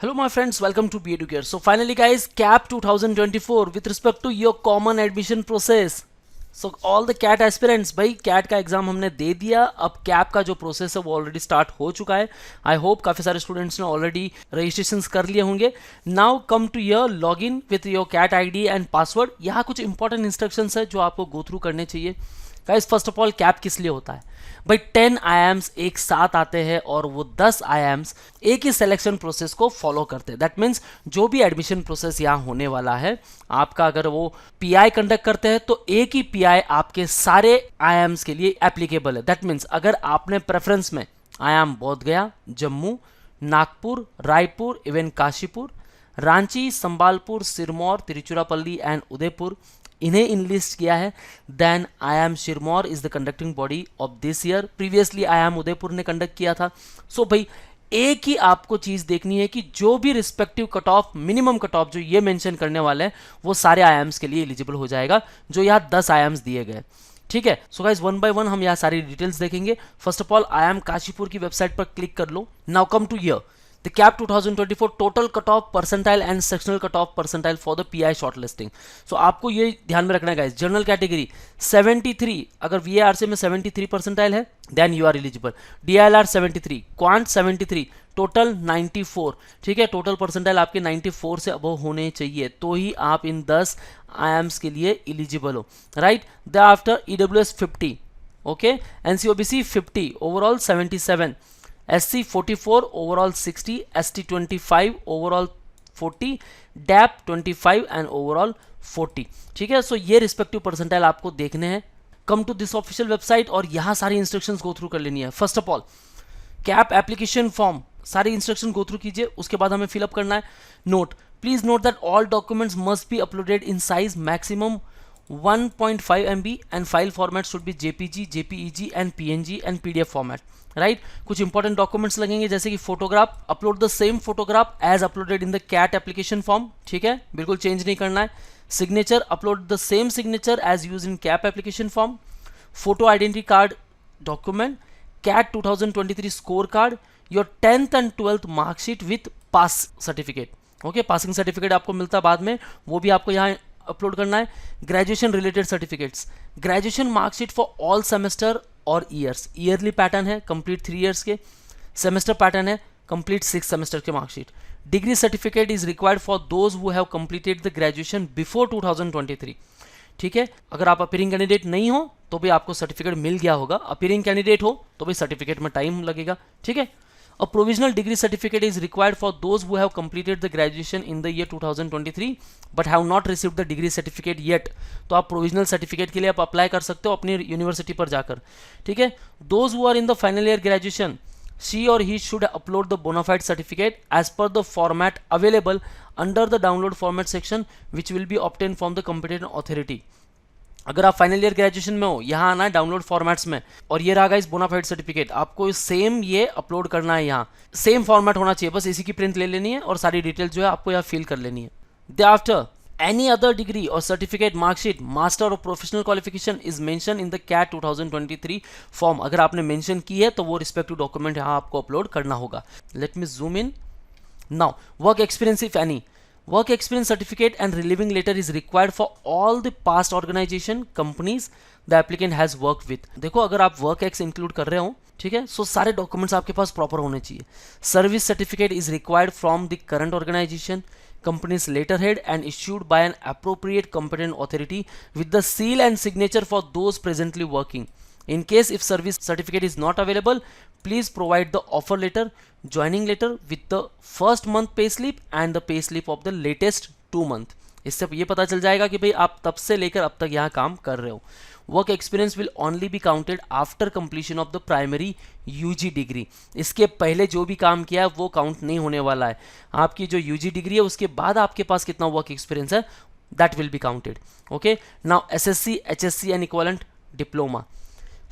Hello my friends, welcome to BEducare. So finally guys, CAP 2024 with respect to your common admission process. So all the CAT aspirants, भाई CAT का exam हमने दे दिया, अब CAP का जो process है वो ऑलरेडी स्टार्ट हो चुका है. आई होप काफ़ी सारे स्टूडेंट्स ने ऑलरेडी रजिस्ट्रेशन कर लिए होंगे. Now come to your log in with your CAT ID and password. यहाँ कुछ इंपॉर्टेंट इंस्ट्रक्शंस है जो आपको गो थ्रू करने चाहिए. Guys first of all CAP किस लिए होता है भाई? 10 IIMs एक साथ आते हैं और वो 10 IIMs एक ही सिलेक्शन प्रोसेस को फॉलो करते हैं. दैट मीन्स जो भी एडमिशन प्रोसेस यहाँ होने वाला है आपका, अगर वो PI कंडक्ट करते हैं तो एक ही PI आपके सारे IIMs के लिए एप्लीकेबल है. दैट मीन्स अगर आपने प्रेफरेंस में IIM Bodhgaya, Jammu, Nagpur, Raipur, even Kashipur, Ranchi, Sambalpur, Sirmaur, Tiruchirappalli and Udaipur इन्हें इनलिस्ट किया है, then IIM Sirmaur is the conducting body of this year. Previously IIM Udaipur ने कंडक्ट किया था. सो भाई एक ही आपको चीज देखनी है कि जो भी respective cut off, minimum cut off जो ये मेंशन करने वाले हैं वो सारे IIMs के लिए एलिजिबल हो जाएगा जो यहाँ 10 IIMs दिए गए. ठीक है. So guys one by one हम यहाँ सारी डिटेल्स देखेंगे. First of all IIM Kashipur की वेबसाइट पर क्लिक कर लो. Now come to here the CAP 2024 total cutoff percentile and sectional cutoff percentile for the PI shortlisting. So आपको ये ध्यान में रखना है गाइस. जनरल कैटेगरी 73, अगर VARC में 73 परसेंटाइल है then you are eligible. DILR 73, quant 73, total 94. ठीक है. टोटल परसेंटाइल आपके 94 से अबव होने चाहिए तो ही आप इन 10 IIMs के लिए एलिजिबल हो. Right. The after EWS 50, okay, NCOBC 50, overall 77, SC 44, overall 60, ST 25, overall 40, DAP 25 and overall 40. ठीक है. सो ये रिस्पेक्टिव परसेंटाइल आपको देखने हैं. Come to this official website और यहाँ सारी इंस्ट्रक्शंस गो थ्रू कर लेनी है. First of all CAP application form, सारी इंस्ट्रक्शन गो थ्रू कीजिए. उसके बाद हमें फिलअप करना है. Note, please note that all documents must be uploaded in size maximum 1.5 MB and file format should be JPG, JPEG and PNG and PDF format. Right. कुछ important documents लगेंगे जैसे कि photograph, upload the same photograph as uploaded in the CAT application form. ठीक है. बिल्कुल change नहीं करना है. Signature, upload the same signature as use in CAP application form. Photo identity card document, CAT 2023 score card, your 10th and 12th marksheet with pass certificate. Okay. Passing certificate आपको मिलता है बाद में, वो भी आपको यहाँ अपलोड करना है. Graduation related certificates, graduation marksheet for all semester और ईयर्स. ईयरली पैटर्न है कंप्लीट 3 इयर्स के. सेमेस्टर पैटर्न है कंप्लीट 6 सेमेस्टर के marksheet. Degree certificate is required for those who have completed the graduation before 2023. ठीक है. अगर आप अपीयरिंग कैंडिडेट नहीं हो तो भी आपको सर्टिफिकेट मिल गया होगा. अपीयरिंग कैंडिडेट हो तो भी सर्टिफिकेट में टाइम लगेगा. ठीक है. A provisional degree certificate is required for those who have completed the graduation in the year 2023 but have not received the degree certificate yet. तो आप provisional certificate के लिए आप अप्लाई कर सकते हो अपनी यूनिवर्सिटी पर जाकर. ठीक है. Those who are in the final year graduation, she or he should upload the bona fide certificate as per the format available under the download format section which will be obtained from the competent authority. अगर आप final year graduation में हो, यहाँ आना है download formats में और ये रहा गाइस बोनाफाइड सर्टिफिकेट. आपको सेम ये अपलोड करना है. यहाँ सेम फॉर्मेट होना चाहिए, बस इसी की प्रिंट ले लेनी है और सारी डिटेल जो है आपको यहाँ फिल कर लेनी है. Thereafter, any other degree or certificate, marksheet, master or professional qualification is mentioned in the CAT 2023 form. अगर आपने मेंशन की है तो वो रिस्पेक्टिव डॉक्यूमेंट यहाँ आपको अपलोड करना होगा. Let me zoom in. Now work experience if any. Work experience certificate and relieving letter is required for all the past organization companies the applicant has worked with. देखो अगर आप work ex include कर रहे हो, ठीक है, सो सारे documents आपके पास प्रॉपर होने चाहिए. Service certificate is required from the current organisation company's letterhead and issued by an appropriate competent authority with the seal and signature for those presently working. In case if service certificate is not available, please provide the offer letter, joining letter with the first month payslip and the payslip of the latest 2 month. इससे ये पता चल जाएगा कि भाई आप तब से लेकर अब तक यहाँ काम कर रहे हो. Work experience will only be counted after completion of the primary UG degree. इसके पहले जो भी काम किया है वो काउंट नहीं होने वाला है. आपकी जो UG डिग्री है उसके बाद आपके पास कितना वर्क एक्सपीरियंस है that will be counted. Okay. Now SSC, HSC and equivalent diploma.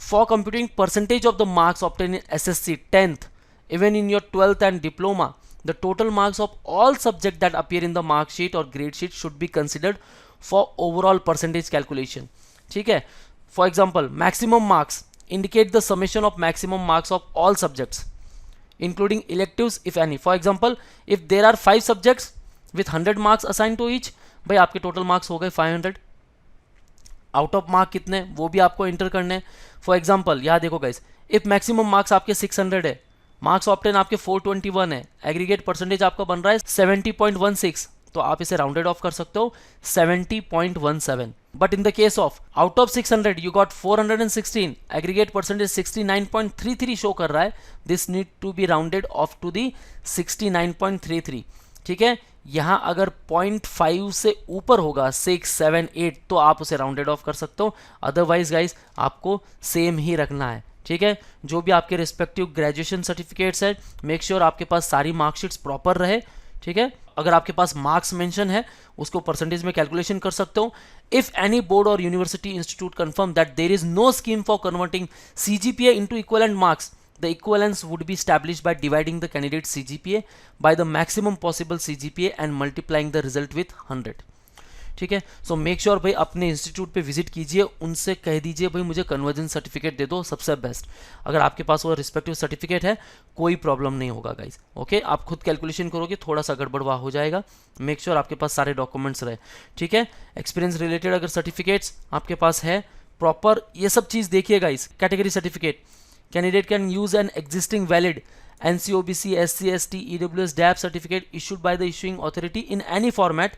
For computing percentage of the marks obtained in SSC 10th, even in your 12th and diploma, the total marks of all subjects that appear in the mark sheet or grade sheet should be considered for overall percentage calculation. ठीक है. For example, maximum marks indicate the summation of maximum marks of all subjects. including electives if any. For example, if there are 5 subjects with 100 marks assigned to each, भाई आपके total marks हो गए 500. Out of mark कितने वो भी आपको enter करने. For example यहाँ देखो गाइस, इफ मैक्सिमम मार्क्स आपके 600 है, मार्क्स ऑप्टेन आपके 421 है, एग्रीगेट परसेंटेज आपका बन रहा है 70.16, तो आप इसे राउंडेड ऑफ कर सकते हो 70.17. But in the case of out of 600 you got 416, aggregate percentage 69.33 show कर रहा है, this need to be rounded off to the 69.33. ठीक है, यहाँ अगर 0.5 से ऊपर होगा 6, 7, 8 तो आप उसे राउंडेड ऑफ कर सकते हो. अदरवाइज गाइज आपको सेम ही रखना है. ठीक है, जो भी आपके रिस्पेक्टिव ग्रेजुएशन सर्टिफिकेट्स है, मेक श्योर आपके पास सारी मार्कशीट्स प्रॉपर रहे. ठीक है, अगर आपके पास मार्क्स मेंशन है उसको परसेंटेज में कैलकुलेशन कर सकते हो. इफ एनी बोर्ड और university institute confirm that there is no scheme for converting CGPA into equivalent marks, the equivalence would be established by dividing the candidate's CGPA by the maximum possible CGPA and multiplying the result with 100. ठीक है, so make sure भाई अपने institute पे visit कीजिए, उनसे कह दीजिए भाई मुझे कन्वर्जन सर्टिफिकेट दे दो, सबसे बेस्ट. अगर आपके पास वो रिस्पेक्टिव सर्टिफिकेट है कोई प्रॉब्लम नहीं होगा गाइज. ओके, आप खुद कैलकुलेशन करोगे थोड़ा सा गड़बड़वा हो जाएगा. मेक श्योर आपके पास सारे डॉक्यूमेंट्स रहे. ठीक है, एक्सपीरियंस रिलेटेड अगर सर्टिफिकेट्स आपके पास है प्रॉपर, ये सब चीज़ देखिए guys. Category certificate, candidate can use an existing valid NC, OBC, SC, ST, EWS, DAP certificate issued by the issuing authority in any format.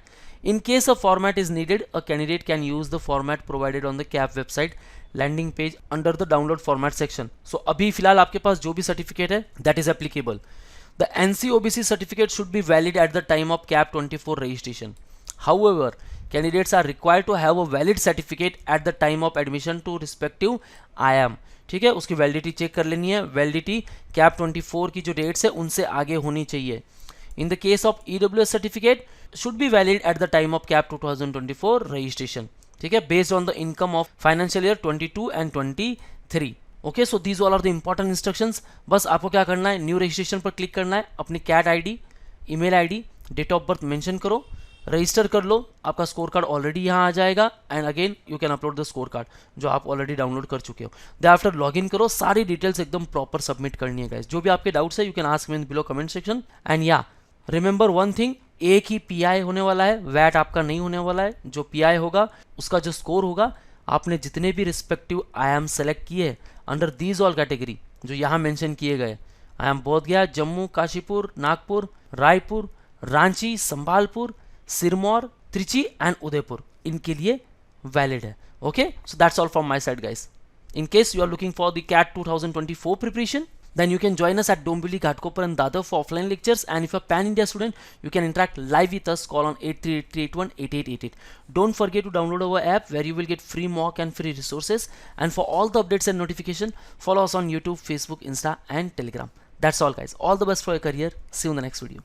In case a format is needed, a candidate can use the format provided on the CAP website landing page under the download format section. So अभी फिलहाल आपके पास जो भी certificate है that is applicable. The NC, OBC certificate should be valid at the time of CAP 24 registration. However, candidates are required to have a valid certificate at the time of admission to respective IIM. ठीक है, उसकी validity check कर लेनी है. Validity cap 24 की जो dates है उनसे आगे होनी चाहिए. In the case of EWS certificate should be valid at the time of CAP 2024 registration. ठीक है, based on the income of financial year 22 and 23. Okay, so these all are the important instructions. बस आपको क्या करना है, new registration पर click करना है, अपनी CAT ID, email ID, date of birth mention करो, रजिस्टर कर लो, आपका स्कोर कार्ड ऑलरेडी यहाँ आ जाएगा. And again you can upload the score card जो आप ऑलरेडी डाउनलोड कर चुके हो. दे आफ्टर लॉग इन करो, सारी डिटेल्स एकदम प्रॉपर सबमिट करनी है गाइस. जो भी आपके डाउट्स है you can ask me in below comment section. And या रिमेंबर वन थिंग, एक ही PI होने वाला है, वैट आपका नहीं होने वाला है. जो PI होगा उसका जो स्कोर होगा, आपने जितने भी रिस्पेक्टिव IIM सेलेक्ट किए अंडर दीज ऑल कैटेगरी जो यहाँ मैंशन किए गए, IIM बोधगया, जम्मू, काशीपुर, नागपुर, रायपुर, रांची, संभालपुर, सिरमौर, त्रिची एंड उदयपुर, इनके लिए वैलिड है. Okay, so that's all from my side guys. In case you are looking for the CAT 2024 preparation, then you can join us at Dombivli, Ghatkopar and Dadar for offline lectures. And if you're a pan-India student, you can interact live with us. Call on 8383818888. Don't forget to download our app where you will get free mock and free resources. And for all the updates and notification, follow us on YouTube, Facebook, Insta and Telegram. That's all guys. All the best for your career. See you in the next video.